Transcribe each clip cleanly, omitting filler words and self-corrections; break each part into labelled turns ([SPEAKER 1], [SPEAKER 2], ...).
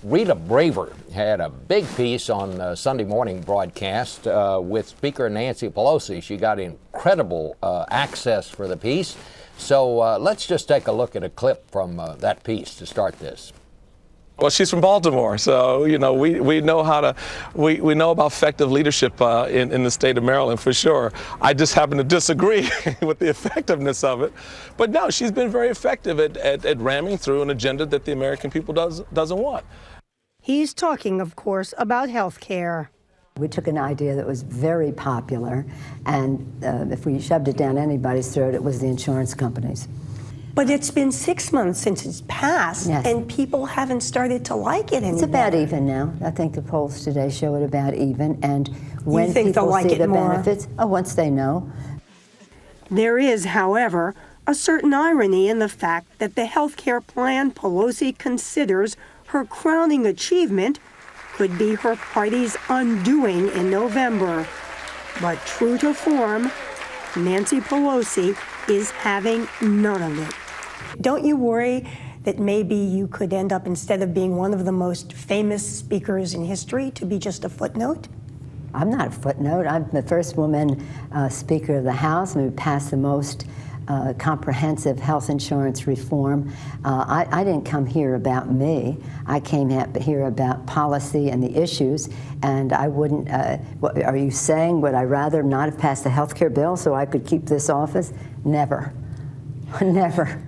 [SPEAKER 1] Rita Braver had a big piece on Sunday morning broadcast with Speaker Nancy Pelosi. She got incredible access for the piece. So let's just take a look at a clip from that piece to start this.
[SPEAKER 2] Well, she's from Baltimore, so we know we know about effective leadership in the state of Maryland for sure. I just happen to disagree with the effectiveness of it, but no, she's been very effective at ramming through an agenda that the American people doesn't want.
[SPEAKER 3] He's talking, of course, about health care.
[SPEAKER 4] We took an idea that was very popular, and if we shoved it down anybody's throat, it was the insurance companies.
[SPEAKER 3] But it's been 6 months since it's passed,
[SPEAKER 4] yes,
[SPEAKER 3] and people haven't started to like it anymore.
[SPEAKER 4] It's about even now. I think the polls today show it about even, and when people
[SPEAKER 3] like
[SPEAKER 4] see the
[SPEAKER 3] more?
[SPEAKER 4] benefits, once they know.
[SPEAKER 3] There is, however, a certain irony in the fact that the health care plan Pelosi considers her crowning achievement could be her party's undoing in November. But true to form, Nancy Pelosi is having none of it. Don't you worry that maybe you could end up, instead of being one of the most famous speakers in history, to be just a footnote?
[SPEAKER 4] I'm not a footnote. I'm the first woman Speaker of the House, and we passed the most comprehensive health insurance reform. I didn't come here about me. I came here about policy and the issues, and I wouldn't, are you saying, would I rather not have passed the health care bill so I could keep this office? Never. Never.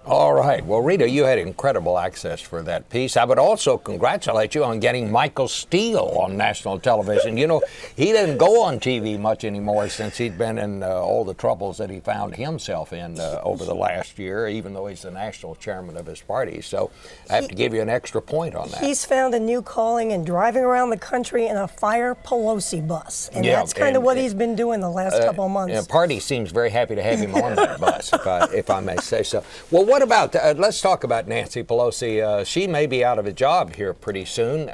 [SPEAKER 1] All right. Well, Rita, you had incredible access for that piece. I would also congratulate you on getting Michael Steele on national television. You know, he didn't go on TV much anymore since he'd been in all the troubles that he found himself in over the last year, even though he's the national chairman of his party. So I have to give you an extra point on that.
[SPEAKER 3] He's found a new calling in driving around the country in a Fire Pelosi bus. And that's kind of what he's been doing the last couple of months.
[SPEAKER 1] The party seems very happy to have him on that bus, if I may say so. Well, what about, let's talk about Nancy Pelosi. She may be out of a job here pretty soon.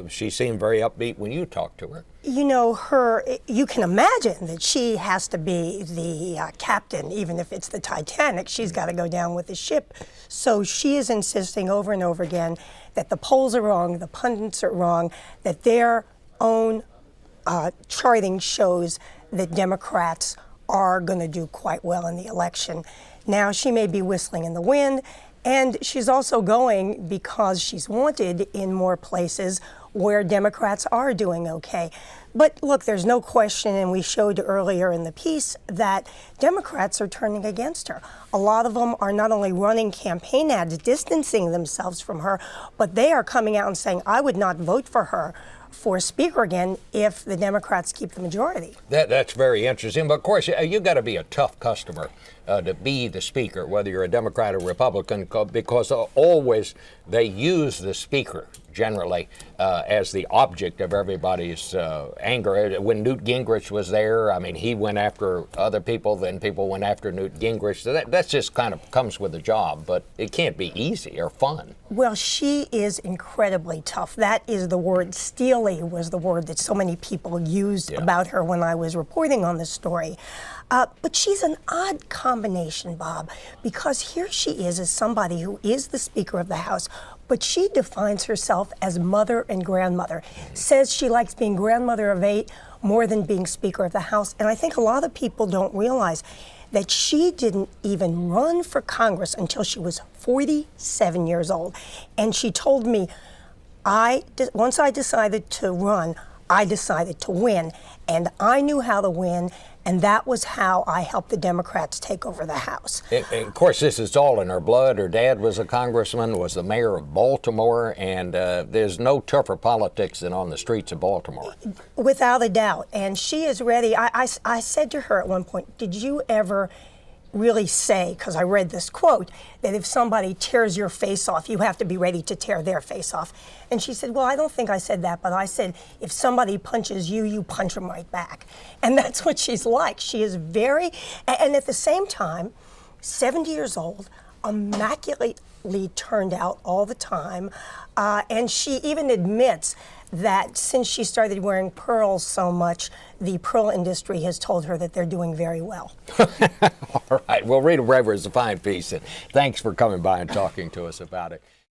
[SPEAKER 1] She seemed very upbeat when you talked to her.
[SPEAKER 3] You know, you can imagine that she has to be the captain, even if it's the Titanic. She's got to go down with the ship. So she is insisting over and over again that the polls are wrong, the pundits are wrong, that their own charting shows that Democrats are going to do quite well in the election. Now, she may be whistling in the wind, and she's also going because she's wanted in more places where Democrats are doing okay. But look, there's no question, and we showed earlier in the piece, that Democrats are turning against her. A lot of them are not only running campaign ads distancing themselves from her, but they are coming out and saying, I would not vote for her for Speaker again if the Democrats keep the majority.
[SPEAKER 1] That's very interesting. But of course, you've got to be a tough customer to be the Speaker, whether you're a Democrat or Republican, because always they use the Speaker generally as the object of everybody's anger. When Newt Gingrich was there, I mean, he went after other people, then people went after Newt Gingrich. So that just kind of comes with the job, but it can't be easy or fun.
[SPEAKER 3] Well, she is incredibly tough. That is the word. Steely was the word that so many people used about her when I was reporting on this story. But she's an odd combination, Bob, because here she is as somebody who is the Speaker of the House, but she defines herself as mother and grandmother, says she likes being grandmother of 8 more than being Speaker of the House. And I think a lot of people don't realize that she didn't even run for Congress until she was 47 years old. And she told me, once I decided to run, I decided to win. And I knew how to win, and that was how I helped the Democrats take over the House.
[SPEAKER 1] And of course, this is all in her blood. Her dad was a congressman, was the mayor of Baltimore, and there's no tougher politics than on the streets of Baltimore.
[SPEAKER 3] Without a doubt. And she is ready. I said to her at one point, did you ever really say, because I read this quote, that if somebody tears your face off, you have to be ready to tear their face off? And she said, well, I don't think I said that, but I said, if somebody punches you, you punch them right back. And that's what she's like. She is very, and at the same time, 70 years old, immaculately turned out all the time, and she even admits that since she started wearing pearls so much, the pearl industry has told her that they're doing very well.
[SPEAKER 1] All right. Well, Rita Braver is a fine piece, and thanks for coming by and talking to us about it.